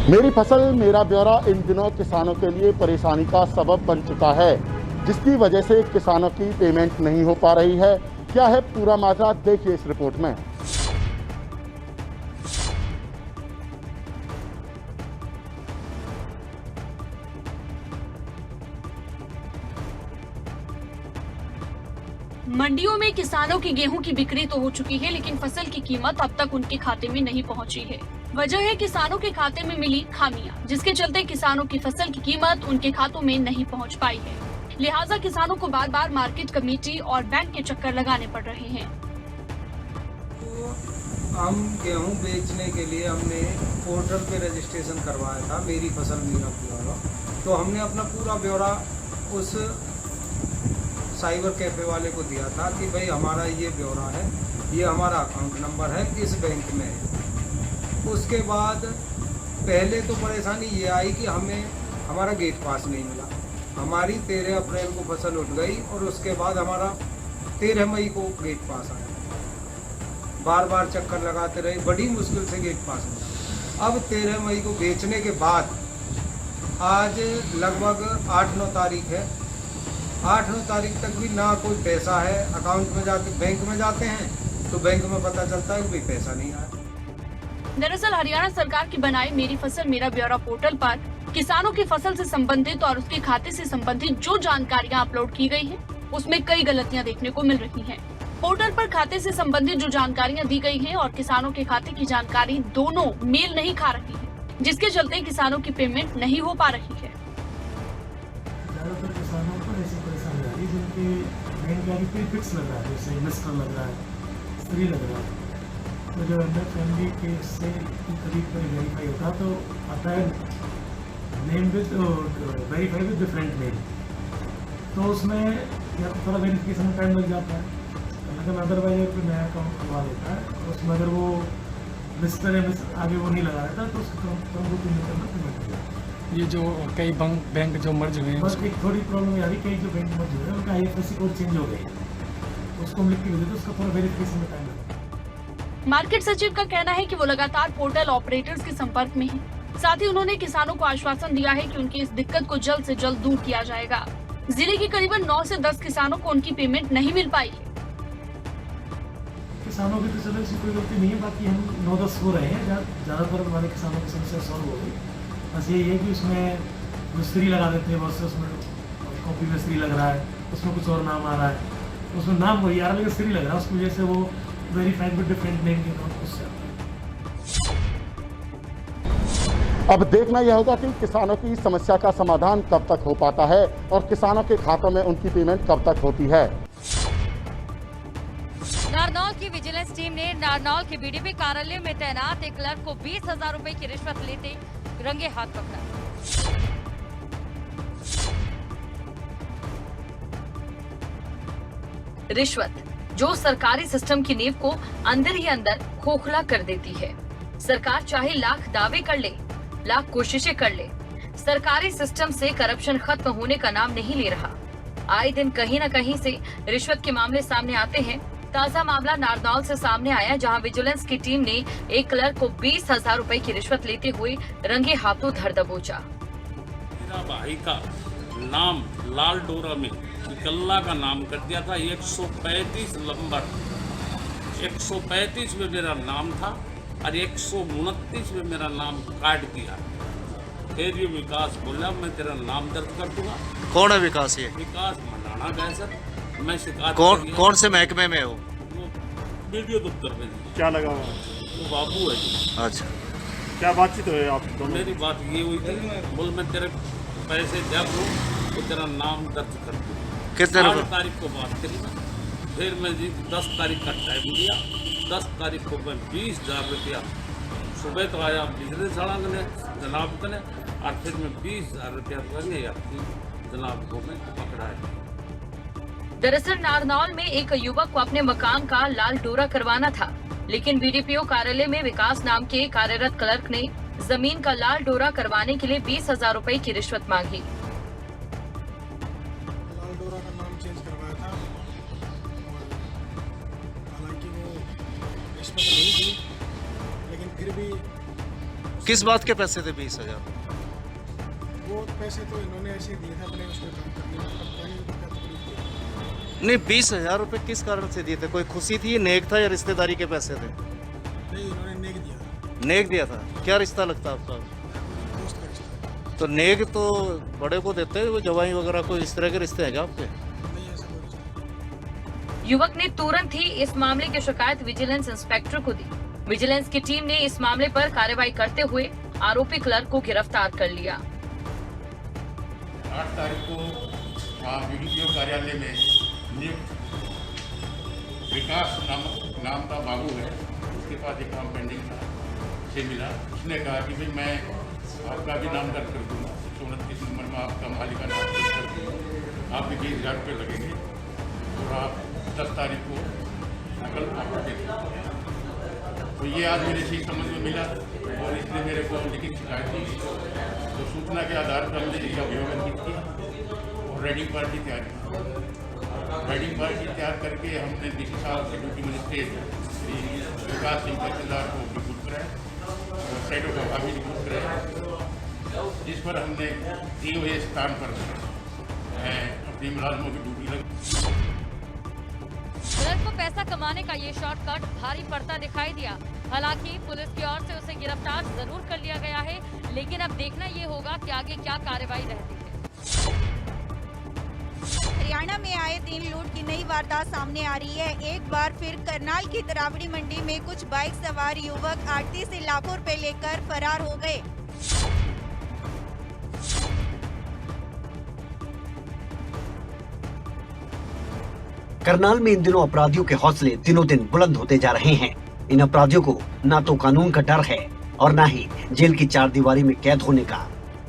मेरी फसल मेरा ब्यौरा इन दिनों किसानों के लिए परेशानी का सबब बन चुका है, जिसकी वजह से किसानों की पेमेंट नहीं हो पा रही है। क्या है पूरा माजरा, देखिए इस रिपोर्ट में। मंडियों में किसानों की गेहूं की बिक्री तो हो चुकी है, लेकिन फसल की कीमत अब तक उनके खाते में नहीं पहुंची है। वजह है किसानों के खाते में मिली खामियां, जिसके चलते किसानों की फसल की कीमत उनके खातों में नहीं पहुंच पाई है। लिहाजा किसानों को बार बार मार्केट कमेटी और बैंक के चक्कर लगाने पड़ रहे हैं। हम गेहूं बेचने के लिए हमने पोर्टल पे रजिस्ट्रेशन करवाया था, मेरी फसल मेरा ब्यौरा। तो हमने अपना पूरा ब्यौरा उस साइबर कैफे वाले को दिया था कि भाई हमारा ये ब्यौरा है, ये हमारा अकाउंट नंबर है, इस बैंक में है। उसके बाद पहले तो परेशानी ये आई कि हमें हमारा गेट पास नहीं मिला। हमारी 13 अप्रैल को फसल उठ गई और उसके बाद हमारा 13 मई को गेट पास आया। बार बार चक्कर लगाते रहे, बड़ी मुश्किल से गेट पास मिला। अब 13 मई को बेचने के बाद आज लगभग 8-9 तारीख है। 8-9 तारीख तक भी ना कोई पैसा है। अकाउंट में जाके बैंक में जाते हैं तो बैंक में पता चलता है कि भाई पैसा नहीं आया। दरअसल हरियाणा सरकार की बनाई मेरी फसल मेरा ब्यौरा पोर्टल पर किसानों की फसल से संबंधित और उसके खाते से संबंधित जो जानकारियां अपलोड की गई हैं, उसमें कई गलतियां देखने को मिल रही हैं। पोर्टल पर खाते से संबंधित जो जानकारियां दी गई हैं और किसानों के खाते की जानकारी दोनों मेल नहीं खा रही है, जिसके चलते किसानों की पेमेंट नहीं हो पा रही है। ज़्यादातर किसानों को ऐसी परेशानी आ रही है जिनके बैंक का कोई फिक्स लग रहा है, जैसे इन्वेस्टर लग रहा है, स्त्री लग रहा है। तो जब अंदर फैमिली के से करीब पर वेरीफाई होता तो आता है name with verify with different name, तो उसमें या तो थोड़ा वेरिफिकेशन में टाइम लग जाता है। लेकिन अदरवाइज कोई नया अकाउंट खुलवा लेता है, उसमें अगर वो मिस्टर या मिस आगे वो नहीं लगा रहता तो उसको तुरंत वो पेमेंट करना पेमेंट हो जाता है। ये जो कई बैंक जो मर्ज हुए हैं, बस एक थोड़ी प्रॉब्लम ये आ रही, कई जो बैंक मर्ज हुए हैं उनका IFSC कोड चेंज हो गई, उसको हम लिख के भेजे तो उसका थोड़ा वेरिफिकेशन में टाइम लगता है। मार्केट सचिव का कहना है कि वो लगातार पोर्टल ऑपरेटर्स के संपर्क में हैं। साथ ही उन्होंने किसानों को आश्वासन दिया है कि उनकी इस दिक्कत को जल्द से जल्द दूर किया जाएगा। जिले के करीबन 9 से 10 किसानों को उनकी पेमेंट नहीं मिल पाई है। किसानों की तो चलो ऐसी कोई गलती नहीं है, बाकी हम 9-10 हो रहे हैं, ज़्यादातर हमारे किसानों की समस्या सॉल्व हो गई। बस यही है कि उसमें जो स्त्री लगा देते हैं, बहुत से उसमें कॉपी में स्त्री लग रहा है, उसमें कुछ और नाम आ रहा है, उसमें नाम वही आ रहा है लेकिन स्त्री लग रहा है, उसकी वजह से वो वेरीफाइड विद डिफरेंट नेम के अकाउंट उससे आता है। अब देखना यह होगा कि किसानों की समस्या का समाधान कब तक हो पाता है और किसानों के खातों में उनकी पेमेंट कब तक होती है। नारनौल की विजिलेंस टीम ने नारनौल के बीडीपी कार्यालय में तैनात एक क्लर्क को 20,000 रुपए की रिश्वत लेते रंगे हाथ पकड़ा। रिश्वत जो सरकारी सिस्टम की नींव को अंदर ही अंदर खोखला कर देती है। सरकार चाहे लाख दावे कर ले, लाख कोशिशें कर ले, सरकारी सिस्टम से करप्शन खत्म होने का नाम नहीं ले रहा। आए दिन कहीं न कहीं से रिश्वत के मामले सामने आते हैं। ताजा मामला नारनौल से सामने आया, जहां विजिलेंस की टीम ने एक क्लर्क को 20,000 रुपए की रिश्वत लेते हुए रंगे हाथों धर दबोचा। मेरा भाई का नाम लाल डोरा में निकल्ला का नाम कर दिया था। 135 नंबर 135 में मेरा नाम था और 129 में मेरा नाम काट दिया। फिर ये विकास बोला मैं तेरा नाम दर्ज कर दूंगा। कौन है विकास? ये विकास मंडाना गए सर, मैं शिकायत कौन से महकमे में हो? वो वीडियो दफ्तर में। क्या लगा हुआ? वो बाबू है जी। अच्छा, क्या बातचीत हुई आप दोनों? मेरी बात ये हुई थी, बोल मैं तेरे पैसे जब लूँ तो तेरा नाम दर्ज कर दूँ। कितने 8 तारीख को बात करी ना, फिर मैं जी 10 तारीख का टाइम दिया। 10 तारीख को मैं 20,000 रुपया सुबह तो आया बिजली सड़क ने जनाब को ने, और फिर मैं 20,000 रुपया रंगे आपकी जनाब को मैं पकड़ा है। दरअसल नारनौल में एक युवक को अपने मकान का लाल डोरा करवाना था, लेकिन बीडीपीओ कार्यालय में विकास नाम के कार्यरत क्लर्क ने जमीन का लाल डोरा करवाने के लिए 20,000 रुपए की रिश्वत मांगी। लाल डोरा का नाम चेंज करवाया था, हालांकि वो रिश्वत नहीं थी, लेकिन फिर भी किस बात के पैसे थे 20,000? वो पैसे तो इन्होंने ऐसे दिए थे अपने उसमें काम करने में, पता नहीं उनका तकलीफ थी। नहीं, 20,000 रुपये किस कारण से दिए थे? कोई खुशी थी, नेक था या रिश्तेदारी के पैसे थे? नहीं, इन्होंने नेक दिया, नेक दिया था। क्या रिश्ता लगता आपका? दोस्त का रिश्ता। तो नेक तो बड़े को देते हैं, वो जवाई वगैरह कोई इस तरह के रिश्ते हैं क्या आपके? नहीं, ऐसा कोई रिश्ता। युवक ने तुरंत ही इस मामले की शिकायत विजिलेंस इंस्पेक्टर को दी। विजिलेंस की टीम ने इस मामले पर कार्रवाई करते हुए आरोपी क्लर्क को गिरफ्तार कर लिया। 8 तारीख को बीडीपीओ कार्यालय में नियुक्त विकास नाम का बाबू है, उसके पास एक काम पेंडिंग था, से मिला। उसने कहा कि भाई मैं आपका भी नाम दर्ज कर दूँगा, 129 नंबर में आपका मालिक का नाम दर्ज कर दूँगा, आपके 20,000 रुपये लगेंगे और आप 10 तारीख को नकल आपको दे देंगे। तो ये आज मेरे से समझ में मिला और इसने मेरे को लिखित शिकायत दी। तो सूचना के आधार पर हमने इसका अभियोजन किया और राइडिंग पार्टी तैयार की। राइडिंग पार्टी तैयार करके हमने डीसी साहब से ड्यूटी मजिस्ट्रेट विकास सिंह तहसीलदार को रिपोर्ट कराया और साइडों का भी रिपोर्ट कराया, जिस पर हमने दिए हुए स्थान पर अपनी मुलाजमों की ड्यूटी लगी। क्लर्क को पैसा कमाने का ये शॉर्टकट भारी पड़ता दिखाई दिया। हालांकि पुलिस की ओर से उसे गिरफ्तार जरूर कर लिया गया है, लेकिन अब देखना ये होगा कि आगे क्या कार्रवाई रहती है। हरियाणा में आए दिन लूट की नई वारदात सामने आ रही है। एक बार फिर करनाल की तरावड़ी मंडी में कुछ बाइक सवार युवक आड़ती से लाखों रुपए लेकर फरार हो गए। करनाल में इन दिनों अपराधियों के हौसले दिनों दिन बुलंद होते जा रहे हैं। इन अपराधियों को ना तो कानून का डर है और ना ही जेल की चारदीवारी में कैद होने का।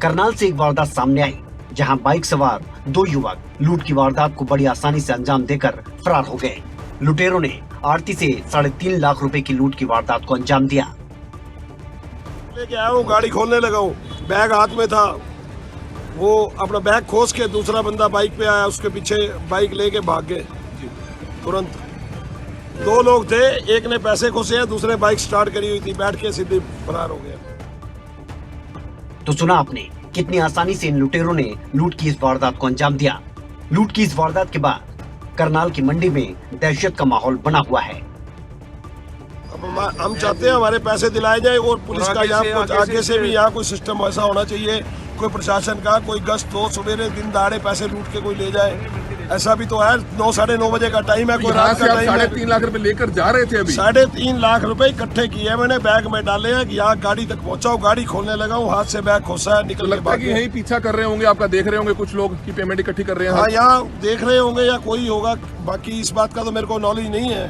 करनाल से एक वारदात सामने आई, जहां बाइक सवार 2 युवक लूट की वारदात को बड़ी आसानी से अंजाम देकर फरार हो गए। लुटेरों ने आड़ती से 3.5 लाख रुपए की लूट की वारदात को अंजाम दिया। लेके आया हूँ, गाड़ी खोलने लगा हूँ, बैग हाथ में था, वो अपना बैग खोस के दूसरा बंदा बाइक पे आया, उसके पीछे बाइक लेके भाग गए तुरंत। 2 लोग थे, एक ने पैसे खोसे हैं, दूसरे बाइक स्टार्ट करी हुई थी, बैठ के सीधे फरार हो गया। तो सुना आपने कितनी आसानी से इन लुटेरों ने लूट की इस वारदात को अंजाम दिया। लूट की इस वारदात के बाद करनाल की मंडी में दहशत का माहौल बना हुआ है। अब हम चाहते हैं हमारे पैसे दिलाए जाए और पुलिस का यहाँ आगे से भी यहाँ कोई सिस्टम ऐसा होना चाहिए, कोई प्रशासन का कोई गश्त हो, सवेरे दिन दहाड़े पैसे लूट के कोई ले जाए। ऐसा भी तो है, 9 साढ़े 9 बजे का टाइम है, कोई रात का टाइम है। 3.5 लाख रुपए लेकर जा रहे थे अभी। 3.5 लाख रुपए इकट्ठे किए मैंने, बैग में डाले हैं कि यहाँ गाड़ी तक पहुँचाओ। गाड़ी खोलने लगा हूँ, हाथ से बैग खोसा है, निकल लगता है कि यही पीछा कर रहे होंगे, आपका देख रहे होंगे कुछ लोग की पेमेंट इकट्ठी कर रहे हैं। हाँ, यहाँ देख रहे होंगे या कोई होगा, बाकी इस बात का तो मेरे को नॉलेज नहीं है।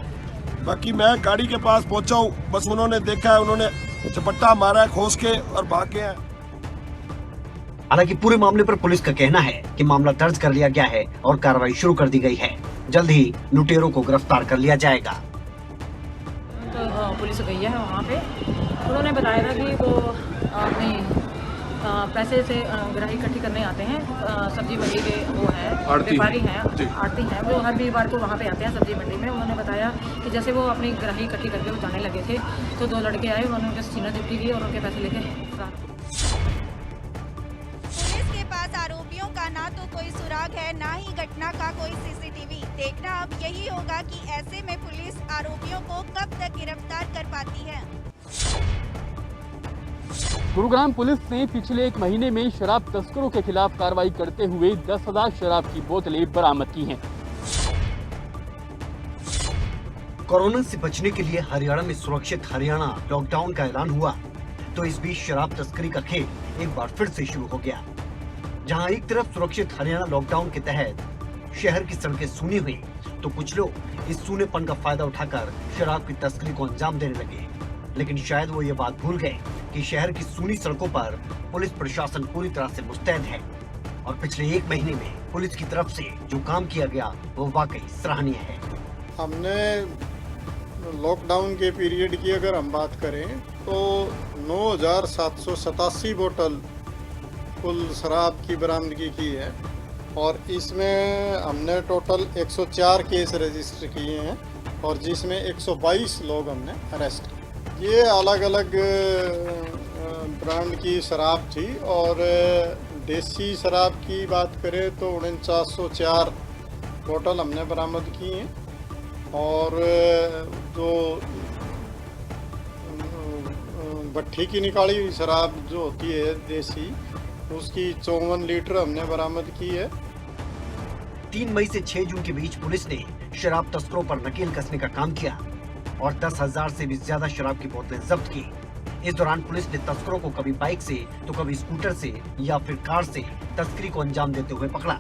बाकी मैं गाड़ी के पास पहुँचा हूँ, बस उन्होंने देखा है, उन्होंने चपट्टा मारा है खोस के और भाग गए हैं। हालांकि पूरे मामले पर पुलिस का कहना है कि मामला दर्ज कर लिया गया है और कार्रवाई शुरू कर दी गई है। जल्द ही लुटेरों को गिरफ्तार कर लिया जाएगा। तो पुलिस गई है वहाँ पे, उन्होंने बताया था कि वो अपनी पैसे से ग्राहक इकट्ठी करने आते हैं। सब्जी मंडी के वो है व्यापारी हैं, आड़ती हैं, वो हर वीरवार को वहाँ पे आते हैं सब्जी मंडी में। उन्होंने बताया कि जैसे वो अपनी ग्राहक इकट्ठी करके वो जाने लगे थे तो 2 लड़के आए, उन्होंने उनके सीना जब्ती की और उनके पैसे लेके आरोपियों का ना तो कोई सुराग है, ना ही घटना का कोई सीसीटीवी। देखना अब यही होगा कि ऐसे में पुलिस आरोपियों को कब तक गिरफ्तार कर पाती है। गुरुग्राम पुलिस ने पिछले 1 महीने में शराब तस्करों के खिलाफ कार्रवाई करते हुए 10,000 शराब की बोतलें बरामद की हैं। कोरोना से बचने के लिए हरियाणा में सुरक्षित हरियाणा लॉकडाउन का ऐलान हुआ, तो इस बीच शराब तस्करी का खेल एक बार फिर से शुरू हो गया। जहां एक तरफ सुरक्षित हरियाणा लॉकडाउन के तहत शहर की सड़कें सूनी हुई, तो कुछ लोग इस सूनेपन का फायदा उठाकर शराब की तस्करी को अंजाम देने लगे। लेकिन शायद वो ये बात भूल गए कि शहर की सूनी सड़कों पर पुलिस प्रशासन पूरी तरह से मुस्तैद है और पिछले 1 महीने में पुलिस की तरफ से जो काम किया गया वो वाकई सराहनीय है। हमने लॉकडाउन के पीरियड की अगर हम बात करें तो 9,787 बोतल कुल शराब की बरामदगी की है और इसमें हमने टोटल 104 केस रजिस्टर किए हैं और जिसमें 122 लोग हमने अरेस्ट किए। ये अलग अलग ब्रांड की शराब थी और देसी शराब की बात करें तो 4904 बोतल हमने बरामद की हैं और जो भट्टी की निकाली हुई शराब जो होती है देसी, उसकी 54 लीटर हमने बरामद की है। 3 मई से 6 जून के बीच पुलिस ने शराब तस्करों पर नकेल कसने का काम किया और 10,000 से भी ज्यादा शराब की बोतलें जब्त की। इस दौरान पुलिस ने तस्करों को कभी बाइक से तो कभी स्कूटर से या फिर कार से तस्करी को अंजाम देते हुए पकड़ा।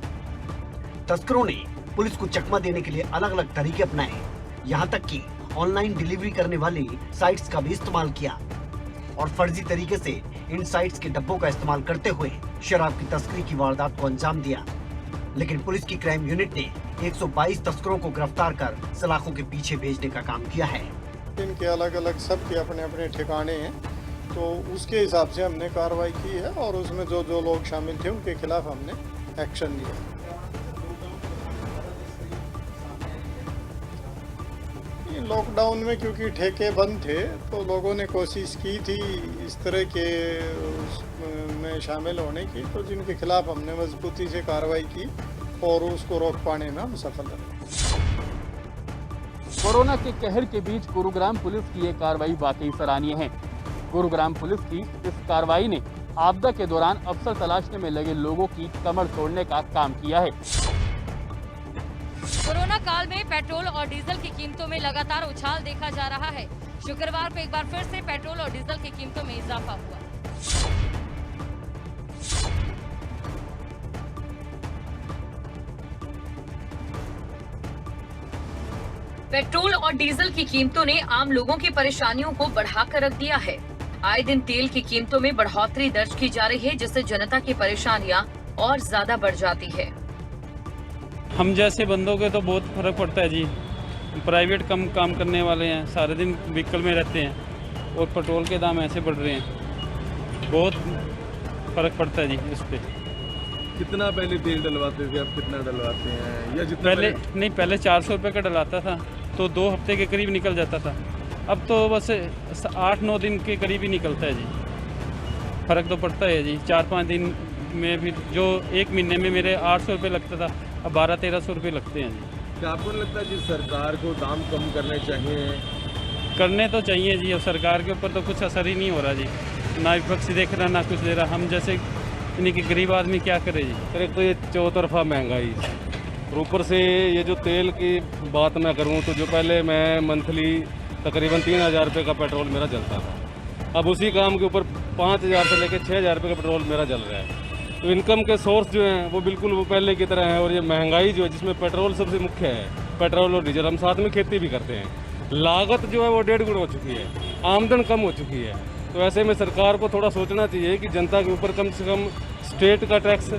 तस्करों ने पुलिस को चकमा देने के लिए अलग अलग तरीके अपनाए, यहाँ तक कि ऑनलाइन डिलीवरी करने वाली साइट्स का भी इस्तेमाल किया और फर्जी तरीके से इन साइट्स के डब्बों का इस्तेमाल करते हुए शराब की तस्करी की वारदात को अंजाम दिया। लेकिन पुलिस की क्राइम यूनिट ने 122 तस्करों को गिरफ्तार कर सलाखों के पीछे भेजने का काम किया है। इनके अलग अलग सबके अपने अपने ठिकाने हैं, तो उसके हिसाब से हमने कार्रवाई की है और उसमें जो जो लोग शामिल थे उनके खिलाफ हमने एक्शन लिया। लॉकडाउन में क्योंकि ठेके बंद थे तो लोगों ने कोशिश की थी इस तरह के में शामिल होने की, तो जिनके खिलाफ हमने मजबूती से कार्रवाई की और उसको रोक पाने में हम सफल रहे। कोरोना के कहर के बीच गुरुग्राम पुलिस की ये कार्रवाई वाकई सराहनीय है। गुरुग्राम पुलिस की इस कार्रवाई ने आपदा के दौरान अवसर तलाशने में लगे लोगों की कमर तोड़ने का काम किया है। कोरोना काल में पेट्रोल और डीजल की कीमतों में लगातार उछाल देखा जा रहा है। शुक्रवार को एक बार फिर से पेट्रोल और डीजल की कीमतों में इजाफा हुआ। पेट्रोल और डीजल की कीमतों ने आम लोगों की परेशानियों को बढ़ाकर रख दिया है। आए दिन तेल की कीमतों में बढ़ोतरी दर्ज की जा रही है, जिससे जनता की परेशानियां और ज्यादा बढ़ जाती है। हम जैसे बंदों के तो बहुत फर्क पड़ता है जी। प्राइवेट कम काम करने वाले हैं, सारे दिन व्हीकल में रहते हैं और पेट्रोल के दाम ऐसे बढ़ रहे हैं, बहुत फर्क पड़ता है जी इस पे। कितना पहले तेल डलवाते थे, अब कितना डलवाते हैं? या जितना पहले 400 रुपये का डलाता था तो 2 हफ्ते के करीब निकल जाता था, अब तो बस 8-9 दिन के करीब ही निकलता है जी। फ़र्क तो पड़ता है जी। 4-5 दिन में भी जो 1 महीने में मेरे 800 रुपये लगता था, अब 1200-1300 रुपये लगते हैं जी। क्या आपको लगता है जी सरकार को दाम कम करने चाहिए? करने तो चाहिए जी। अब सरकार के ऊपर तो कुछ असर ही नहीं हो रहा जी, ना विपक्ष देख रहा ना कुछ दे रहा। हम जैसे यानी कि गरीब आदमी क्या करे जी। सर एक तो ये चौतरफा महंगाई और ऊपर से ये जो तेल की बात मैं करूँ तो जो पहले मैं मंथली तकरीबन 3000 रुपये का पेट्रोल मेरा जलता था, अब उसी काम के ऊपर 5000 से लेकर 6000 रुपये का पेट्रोल मेरा जल रहा है। तो इनकम के सोर्स जो हैं वो बिल्कुल वो पहले की तरह हैं और ये महंगाई जो है जिसमें पेट्रोल सबसे मुख्य है, पेट्रोल और डीजल, हम साथ में खेती भी करते हैं, लागत जो है वो 1.5 गुना हो चुकी है, आमदन कम हो चुकी है। तो ऐसे में सरकार को थोड़ा सोचना चाहिए कि जनता के ऊपर कम से कम स्टेट का टैक्स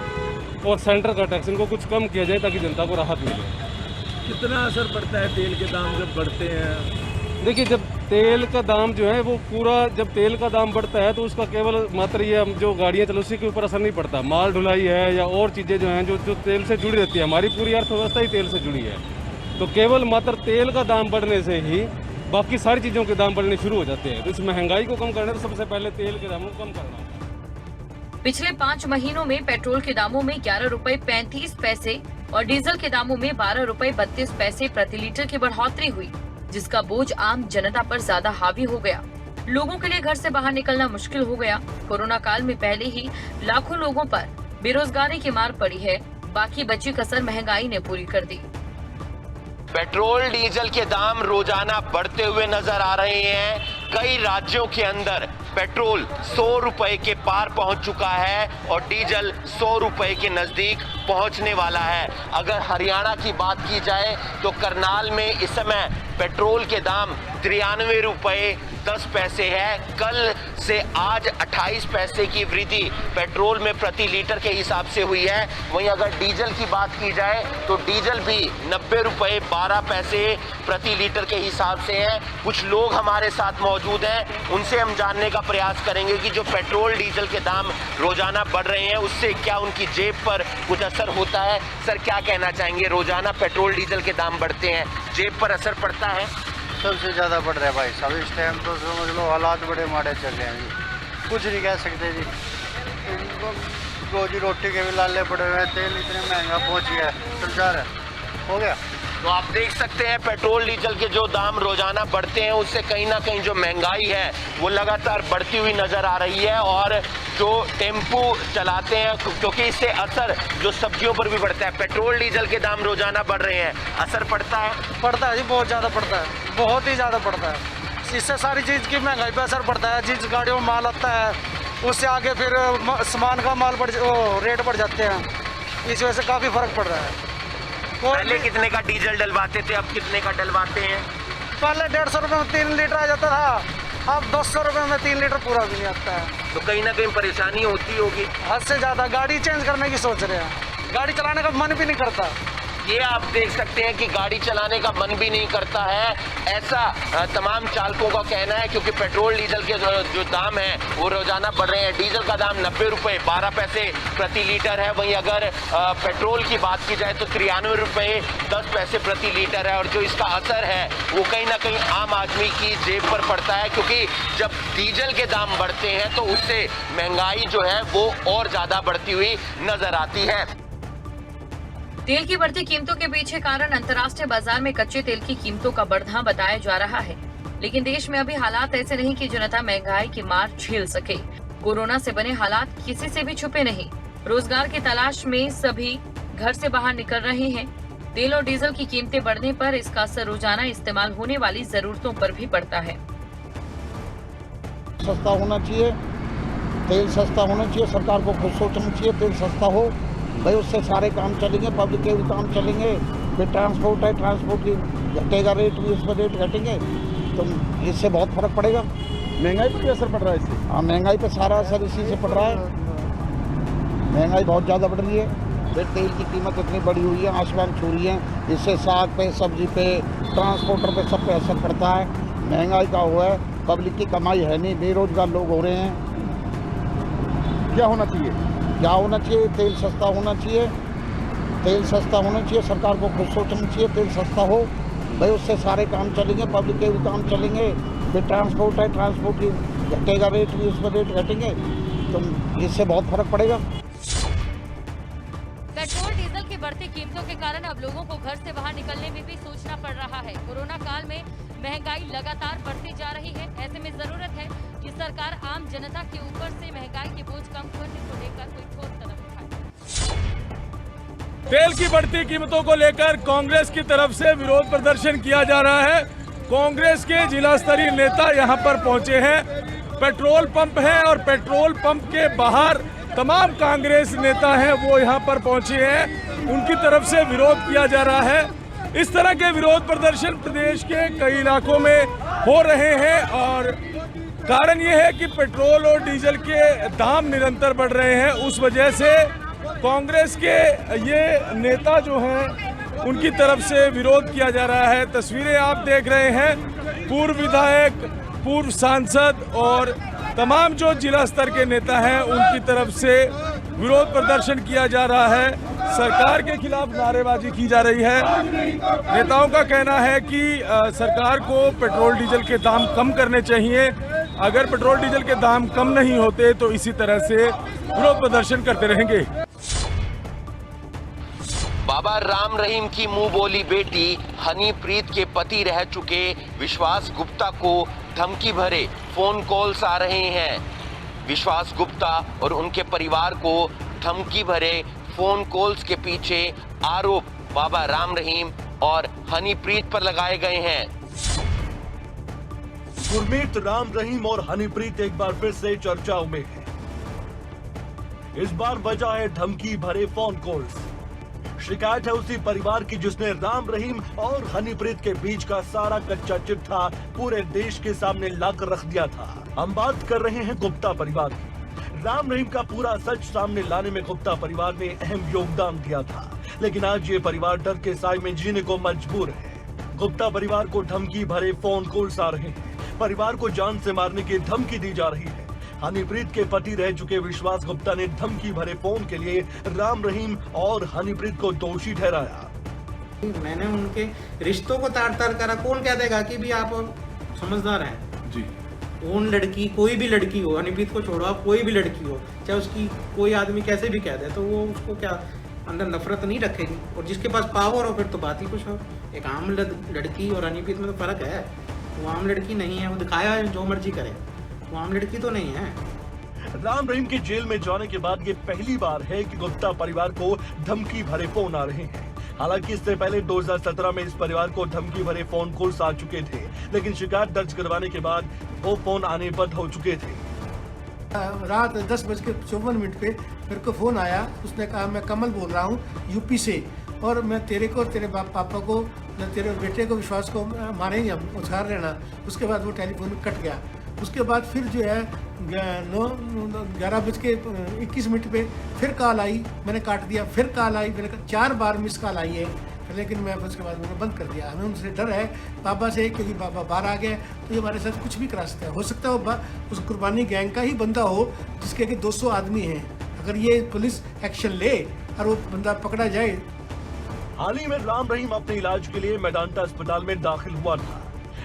और सेंटर का टैक्स इनको कुछ कम किया जाए ताकि जनता को राहत मिले। कितना असर पड़ता है तेल के दाम जब बढ़ते हैं? देखिए, जब तेल का दाम जो है वो पूरा, जब तेल का दाम बढ़ता है तो उसका केवल मात्र ये हम जो गाड़ियाँ चलो उसी के ऊपर असर नहीं पड़ता, माल ढुलाई है या और चीज़ें जो हैं जो तेल से जुड़ी रहती है, हमारी पूरी अर्थव्यवस्था ही तेल से जुड़ी है। तो केवल मात्र तेल का दाम बढ़ने से ही बाकी सारी चीज़ों के दाम बढ़ने शुरू हो जाते हैं। तो इस महंगाई को कम करना तो सबसे पहले तेल के दामों को कम करना। पिछले 5 महीनों में पेट्रोल के दामों में 11 रुपए 35 पैसे और डीजल के दामों में 12 रुपए 32 पैसे प्रति लीटर की बढ़ोतरी हुई, जिसका बोझ आम जनता पर ज्यादा हावी हो गया। लोगों के लिए घर से बाहर निकलना मुश्किल हो गया। कोरोना काल में पहले ही लाखों लोगों पर बेरोजगारी की मार पड़ी है, बाकी बची कसर महंगाई ने पूरी कर दी। पेट्रोल डीजल के दाम रोजाना बढ़ते हुए नजर आ रहे हैं। कई राज्यों के अंदर पेट्रोल 100 रुपए के पार पहुंच चुका है और डीजल 100 रुपए के नजदीक पहुंचने वाला है। अगर हरियाणा की बात की जाए तो करनाल में इस समय पेट्रोल के दाम 93 रुपए 10 पैसे है। कल से आज 28 पैसे की वृद्धि पेट्रोल में प्रति लीटर के हिसाब से हुई है। वहीं अगर डीजल की बात की जाए तो डीजल भी 90 रुपए 12 पैसे प्रति लीटर के हिसाब से है। कुछ लोग हमारे साथ मौजूद हैं, उनसे हम जानने का प्रयास करेंगे कि जो पेट्रोल डीजल के दाम रोजाना बढ़ रहे हैं उससे क्या उनकी जेब पर कुछ असर होता है। सर, क्या कहना चाहेंगे? रोजाना पेट्रोल डीजल के दाम बढ़ते हैं, जेब पर असर पड़ता है? सबसे ज़्यादा बढ़ रहा है भाई साहब। इस टाइम तो समझ लो हालात बड़े माड़े चल रहे हैं। कुछ नहीं कह सकते जी, इनको रोजी रोटी के भी लाले पड़े हुए हैं, तेल इतने महंगा पहुंच गया है, चल जा रहा है, हो गया। तो आप देख सकते हैं पेट्रोल डीजल के जो दाम रोजाना बढ़ते हैं उससे कहीं ना कहीं जो महंगाई है वो लगातार बढ़ती हुई नजर आ रही है। और जो टेम्पू चलाते हैं क्योंकि इससे असर जो सब्जियों पर भी पड़ता है, पेट्रोल डीजल के दाम रोजाना बढ़ रहे हैं, असर पड़ता है जी, बहुत ज़्यादा पड़ता है, बहुत ही ज़्यादा पड़ता है। इससे सारी चीज़ की महंगाई पर असर पड़ता है। जिस गाड़ियों में माल आता है उससे आगे फिर सामान का रेट बढ़ जाते हैं, इस वजह से काफ़ी फर्क पड़ रहा है। पहले कितने का डीजल डलवाते थे, अब कितने का डलवाते हैं? पहले 150 रुपये में 3 लीटर आ जाता था, अब 200 रुपये में 3 लीटर पूरा भी नहीं आता है। तो कहीं ना कहीं परेशानी होती होगी। हद से ज़्यादा गाड़ी चेंज करने की सोच रहे हैं, गाड़ी चलाने का मन भी नहीं करता। ये आप देख सकते हैं कि गाड़ी चलाने का मन भी नहीं करता है, ऐसा तमाम चालकों का कहना है, क्योंकि पेट्रोल डीजल के जो दाम है वो रोजाना बढ़ रहे हैं। डीजल का दाम 90 रुपये 12 पैसे प्रति लीटर है, वहीं अगर पेट्रोल की बात की जाए तो 93 रुपये 10 पैसे प्रति लीटर है। और जो इसका असर है वो कहीं ना कहीं आम आदमी की जेब पर पड़ता है, क्योंकि जब डीजल के दाम बढ़ते हैं तो उससे महंगाई जो है वो और ज्यादा बढ़ती हुई नजर आती है। तेल की बढ़ती कीमतों के पीछे कारण अंतर्राष्ट्रीय बाजार में कच्चे तेल की कीमतों का बढ़ना बताया जा रहा है, लेकिन देश में अभी हालात ऐसे नहीं कि जनता महंगाई की मार झेल सके। कोरोना से बने हालात किसी से भी छुपे नहीं। रोजगार की तलाश में सभी घर से बाहर निकल रहे हैं। तेल और डीजल की कीमतें बढ़ने पर इसका असर रोजाना इस्तेमाल होने वाली जरूरतों पर भी पड़ता है। सस्ता होना चाहिए, तेल सस्ता होना चाहिए, सरकार को खुद सोचना चाहिए, तेल सस्ता हो भाई, उससे सारे काम चलेंगे, पब्लिक के भी काम चलेंगे। फिर ट्रांसपोर्ट है, ट्रांसपोर्ट की घटेगा रेट भी, इस पर रेट घटेंगे तो इससे बहुत फर्क पड़ेगा। महंगाई पर भी असर पड़ रहा है इससे? हाँ, महंगाई पर सारा असर इसी से पड़ रहा है। महंगाई बहुत ज़्यादा बढ़ रही है, फिर तेल की कीमत इतनी बढ़ी हुई है, आसमान छू रही है, इससे साग पे, सब्जी पे, ट्रांसपोर्टर पे, सब पे असर पड़ता है। महंगाई का हुआ है, पब्लिक की कमाई है नहीं, बेरोजगार लोग हो रहे हैं। क्या होना चाहिए? क्या होना चाहिए? तेल सस्ता होना चाहिए, तेल सस्ता होना चाहिए, सरकार को खुद सोचना चाहिए, तेल सस्ता हो भाई, उससे सारे काम चलेंगे, पब्लिक के भी काम चलेंगे। फिर ट्रांसपोर्ट है, ट्रांसपोर्ट की घटेगा रेट भी, इस पर रेट घटेंगे तो इससे बहुत फर्क पड़ेगा। पेट्रोल डीजल की बढ़ती कीमतों के कारण अब लोगों को घर से बाहर निकलने में भी सोचना पड़ रहा है। कोरोना काल में महंगाई लगातार बढ़ती जा रही है, ऐसे में जरूरत है कि सरकार आम जनता के ऊपर से महंगाई के बोझ कम करने को लेकर कोई ठोस कदम उठाए। तेल की बढ़ती कीमतों को लेकर कांग्रेस की तरफ से विरोध प्रदर्शन किया जा रहा है। कांग्रेस के जिला स्तरीय नेता यहां पर पहुंचे हैं। पेट्रोल पंप है और पेट्रोल पंप के बाहर तमाम कांग्रेस नेता हैं वो यहां पर पहुंचे हैं, उनकी तरफ से विरोध किया जा रहा है। इस तरह के विरोध प्रदर्शन प्रदेश के कई इलाकों में हो रहे हैं और कारण ये है कि पेट्रोल और डीजल के दाम निरंतर बढ़ रहे हैं। उस वजह से कांग्रेस के ये नेता जो हैं उनकी तरफ से विरोध किया जा रहा है। तस्वीरें आप देख रहे हैं, पूर्व विधायक, पूर्व सांसद और तमाम जो जिला स्तर के नेता हैं उनकी तरफ से विरोध प्रदर्शन किया जा रहा है। सरकार के खिलाफ नारेबाजी की जा रही है। नेताओं का कहना है कि सरकार को पेट्रोल डीजल के दाम कम करने चाहिए। अगर पेट्रोल डीजल के दाम कम नहीं होते तो इसी तरह से विरोध प्रदर्शन करते रहेंगे। बाबा राम रहीम की मुंह बोली बेटी हनीप्रीत के पति रह चुके विश्वास गुप्ता को धमकी भरे फोन कॉल्स आ रहे हैं। विश्वास गुप्ता और उनके परिवार को धमकी भरे फोन कॉल्स के पीछे आरोप बाबा राम रहीम और हनीप्रीत पर लगाए गए हैं। गुरमीत, राम रहीम और हनीप्रीत एक बार फिर से चर्चाओं में है। इस बार वजह है धमकी भरे फोन कॉल्स। शिकायत है उसी परिवार की जिसने राम रहीम और हनीप्रीत के बीच का सारा कच्चा चिट्ठा पूरे देश के सामने लाकर रख दिया था। हम बात कर रहे हैं गुप्ता परिवार की। राम रहीम का पूरा सच सामने लाने में गुप्ता परिवार ने अहम योगदान दिया था, लेकिन आज ये परिवार डर के साए में जीने को मजबूर है। गुप्ता परिवार को धमकी भरे फोन कॉल्स आ रहे हैं। परिवार को जान से मारने की धमकी दी जा रही है। हनीप्रीत के पति रह चुके विश्वास गुप्ता ने धमकी भरे फोन के लिए राम रहीम और हनीप्रीत को दोषी ठहराया। मैंने उनके रिश्तों को तार तार करा। कौन कह देगा कि भी आप समझदार हैं जी, ओन लड़की, कोई भी लड़की हो, हनीप्रीत को छोड़ो आप, कोई भी लड़की हो, चाहे उसकी कोई आदमी कैसे भी कह दे, तो वो उसको क्या अंदर नफरत नहीं रखेगी। और जिसके पास पावर हो फिर तो बात ही कुछ हो। एक आम लड़की और हनीप्रीत में तो फ़र्क है। वो आम लड़की नहीं है, वो दिखाया है जो मर्जी करे, वो आम लड़की तो नहीं है। राम रहीम के जेल में जाने के बाद ये पहली बार है कि गुप्ता परिवार को धमकी भरे फोन आ रहे हैं। हालांकि इससे पहले 2017 में इस परिवार को धमकी भरे फोन कॉल्स आ चुके थे, लेकिन शिकायत दर्ज करवाने के बाद वो फोन आने बंद हो चुके थे। रात 10:54 पे मेरे को फ़ोन आया, उसने कहा मैं कमल बोल रहा हूँ यूपी से, और मैं तेरे को, तेरे पापा को, तेरे बेटे को, विश्वास को मारेंगे हम, उछार रहना। उसके बाद वो टेलीफोन कट गया। उसके बाद फिर जो है 11:21 पे फिर कॉल आई, मैंने काट दिया। फिर कॉल आई, मैंने 4 बार मिस कॉल आई है, लेकिन मैं उसके बाद मैंने बंद कर दिया। हमें उनसे डर है पापा से, क्योंकि पापा बाहर आ गए तो ये हमारे साथ कुछ भी करा सकता है। हो सकता है वो उस कुर्बानी गैंग का ही बंदा हो जिसके कि 200 आदमी हैं। अगर ये पुलिस एक्शन ले और वो बंदा पकड़ा जाए। हाल ही में राम रहीम अपने इलाज के लिए मेदांता अस्पताल में दाखिल हुआ था।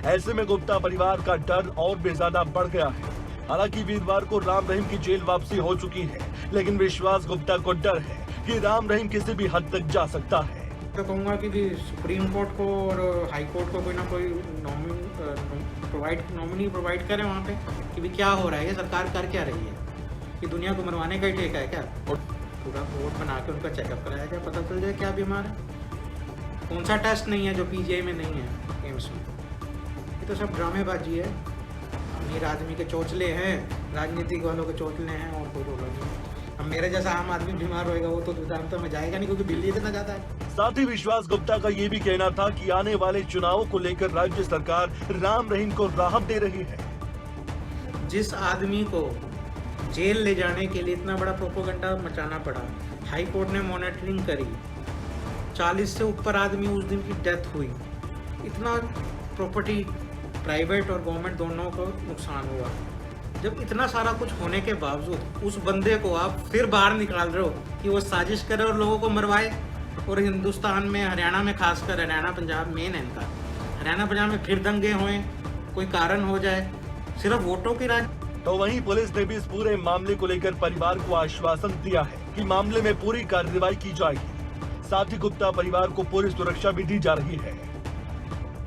ऐसे में गुप्ता परिवार का डर और भी ज्यादा बढ़ गया है। हालांकि वीरवार को राम रहीम की जेल वापसी हो चुकी है, लेकिन विश्वास गुप्ता को डर है कि राम रहीम किसी भी हद तक जा सकता है। तो कहूँगा कि भी सुप्रीम कोर्ट को और हाई कोर्ट को कोई ना कोई नॉमिनी प्रोवाइड करें वहाँ पे कि भी क्या हो रहा है, ये सरकार कर क्या रही है, कि दुनिया को मरवाने का ही ठेका है क्या? पूरा बोर्ड बना के उनका चेकअप कराया जाए, पता चल जाए क्या बीमार है। कौन सा टेस्ट नहीं है जो PGI में नहीं है एम्स में? ये तो सब ड्रामेबाजी है। अमीर आदमी के चोचले हैं, राजनीतिक वालों के चोचले हैं, और कोई रोग नहीं। अब मेरे जैसा आम आदमी बीमार होएगा वो तो दुर्दांत में जाएगा नहीं, क्योंकि बिल इतना जाता है। साथ ही विश्वास गुप्ता का ये भी कहना था कि आने वाले चुनावों को लेकर राज्य सरकार राम रहीम को राहत दे रही है। जिस आदमी को जेल ले जाने के लिए इतना बड़ा प्रोपोगंडा मचाना पड़ा, हाई कोर्ट ने मॉनिटरिंग करी, 40 से ऊपर आदमी उस दिन की डेथ हुई, इतना प्रॉपर्टी प्राइवेट और गवर्नमेंट दोनों को नुकसान हुआ। जब इतना सारा कुछ होने के बावजूद उस बंदे को आप फिर बाहर निकाल रहे हो कि वो साजिश करे और लोगों को मरवाए। और हिंदुस्तान में, हरियाणा में, खासकर हरियाणा पंजाब मेन है इनका, हरियाणा पंजाब में फिर दंगे हों, कोई कारण हो जाए, सिर्फ वोटों की राज। तो वहीं पुलिस ने भी इस पूरे मामले को लेकर परिवार को आश्वासन दिया है कि मामले में पूरी कार्रवाई की जाएगी। साथ ही गुप्ता परिवार को पूरी सुरक्षा भी दी जा रही है।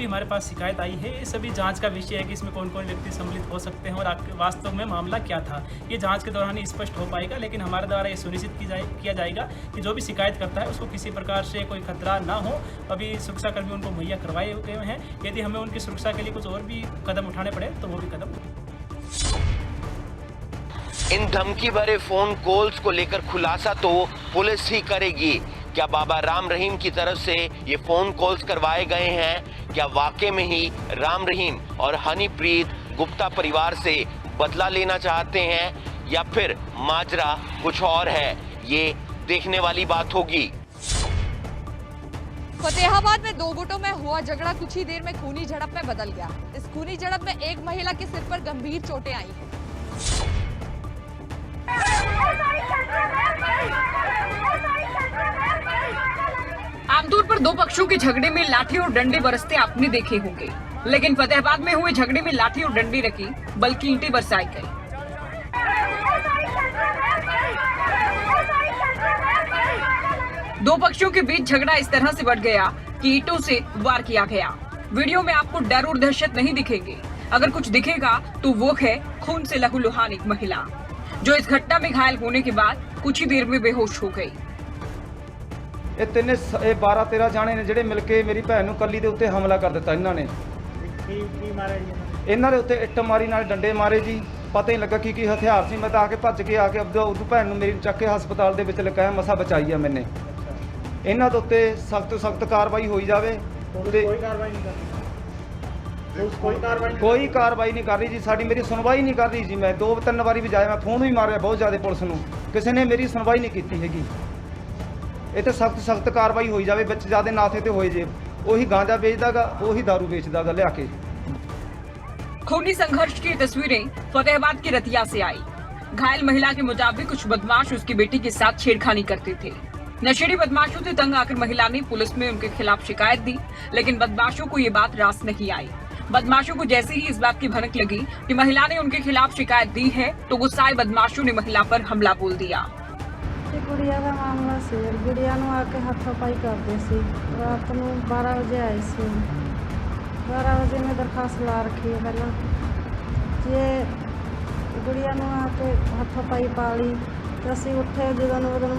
हमारे पास शिकायत आई है, ये सभी जांच का विषय है कि इसमें कौन कौन व्यक्ति सम्मिलित हो सकते हैं और वास्तव में मामला क्या था, ये जांच के दौरान ही स्पष्ट हो पाएगा। लेकिन हमारे द्वारा ये सुनिश्चित किया जाएगा कि जो भी शिकायत करता है उसको किसी प्रकार से कोई खतरा ना हो। अभी सुरक्षाकर्मी उनको मुहैया करवाए हुए हैं, यदि हमें उनकी सुरक्षा के लिए कुछ और भी कदम उठाने पड़े तो वो भी कदम। इन धमकी भरे फोन कॉल्स को लेकर खुलासा तो पुलिस ही करेगी। क्या बाबा राम रहीम की तरफ से ये फोन कॉल्स करवाए गए हैं? क्या वाकई में ही राम रहीम और हनीप्रीत गुप्ता परिवार से बदला लेना चाहते हैं, या फिर माजरा कुछ और है? ये देखने वाली बात होगी। फतेहाबाद में 2 गुटों में हुआ झगड़ा कुछ ही देर में खूनी झड़प में बदल गया। इस खूनी झड़प में एक महिला के सिर पर गंभीर चोटें आई हैं। आमतौर पर 2 पक्षों के झगड़े में लाठी और डंडे बरसते आपने देखे होंगे, लेकिन फतेहाबाद में हुए झगड़े में लाठी और डंडे रखी बल्कि ईंटें बरसाई गई। 2 पक्षों के बीच झगड़ा इस तरह से बढ़ गया कि ईंटों से वार किया गया। वीडियो में आपको डर और दहशत नहीं दिखेगी, अगर कुछ दिखेगा तो वो है खून से लहूलुहान एक महिला, जो इस घटना में घायल होने के बाद कुछ ही देर में बेहोश हो गई। ਇਹ 12-13 ਜਾਣੇ ਨੇ ਜਿਹੜੇ ਮਿਲ ਕੇ ਮੇਰੀ ਭੈਣ ਨੂੰ ਕੱਲੀ ਦੇ ਉੱਤੇ ਹਮਲਾ ਕਰ ਦਿੱਤਾ। ਇਹਨਾਂ ਨੇ ਇਹਨਾਂ ਦੇ ਉੱਤੇ ਇੱਟ ਮਾਰੀ, ਨਾਲ ਡੰਡੇ ਮਾਰੇ ਜੀ। ਪਤਾ ਹੀ ਲੱਗਾ ਕੀ ਹਥਿਆਰ ਸੀ। ਮੈਂ ਤਾਂ ਆ ਕੇ ਭੱਜ ਕੇ ਆ ਕੇ ਉਦੋਂ ਭੈਣ ਨੂੰ ਮੇਰੀ ਚੱਕ ਕੇ ਹਸਪਤਾਲ ਦੇ ਵਿੱਚ ਲਗਾਇਆ, ਮਸਾ ਬਚਾਈ ਆ ਮੈਨੇ। ਇਹਨਾਂ ਦੇ ਉੱਤੇ ਸਖਤ ਤੋਂ ਸਖਤ ਕਾਰਵਾਈ ਹੋਈ ਜਾਵੇ। ਕੋਈ ਕਾਰਵਾਈ ਨਹੀਂ ਕਰ ਰਹੀ, ਕੋਈ ਕਾਰਵਾਈ ਨਹੀਂ ਕਰ ਰਹੀ ਜੀ। ਸਾਡੀ ਮੇਰੀ ਸੁਣਵਾਈ ਨਹੀਂ ਕਰ ਰਹੀ ਜੀ। ਮੈਂ 2-3 ਵਾਰੀ ਵੀ ਜਾਇਆ, ਮੈਂ ਫੋਨ ਵੀ ਮਾਰਿਆ ਬਹੁਤ ਜ਼ਿਆਦਾ ਪੁਲਿਸ ਨੂੰ, ਕਿਸੇ ਨੇ ਮੇਰੀ ਸੁਣਵਾਈ ਨਹੀਂ ਕੀਤੀ ਹੈਗੀ। ਇਹ ਤੇ ਸਖਤ ਕਾਰਵਾਈ ਹੋਈ ਜਾਵੇ। ਵਿੱਚ ਜਿਆਦੇ ਨਾਥੇ ਤੇ ਹੋਏ ਜੇ, ਉਹੀ गांजा बेचदागा, ਉਹੀ दारू बेचदागा ਲਿਆ के। खूनी संघर्ष की तस्वीरें फतेहाबाद की रतिया से आई। घायल महिला के मुताबिक कुछ बदमाश उसकी बेटी के साथ छेड़खानी करते थे। नशेड़ी बदमाशों से तंग आकर महिला ने पुलिस में उनके खिलाफ शिकायत दी, लेकिन बदमाशों को ये बात रास नहीं आई। बदमाशों को जैसे ही इस बात की भनक लगी कि महिला ने उनके खिलाफ शिकायत दी है तो गुस्साए बदमाशों ने महिला पर हमला बोल दिया। गुड़िया का मामला से गुड़िया आके हाथापाई करते सी रात को 12 बजे आए सी 12 बजे में दरखास्त ला रखी है पहला जे गुड़िया आके हाथापाई पाली तो असी उठे जो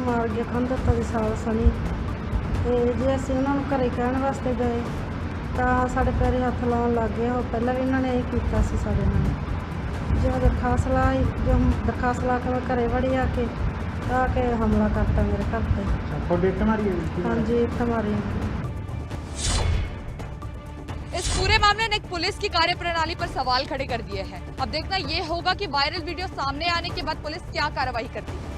मार गया खन दिता जी साल सनी तो जे असी उन्होंने घरे कहने वास्ते गए तो साढ़े पैरे हथ लाने लग गए और पहला भी इन्होंने यही किया साढ़े नाल जो दरखास्त लाई जो दरखास्त ला के मैं घरे वड़ी आके आके हमला करता मेरे घर पे। हाँ जी हमारी इस पूरे मामले ने एक पुलिस की कार्यप्रणाली पर सवाल खड़े कर दिए हैं। अब देखना ये होगा कि वायरल वीडियो सामने आने के बाद पुलिस क्या कार्रवाई करती है।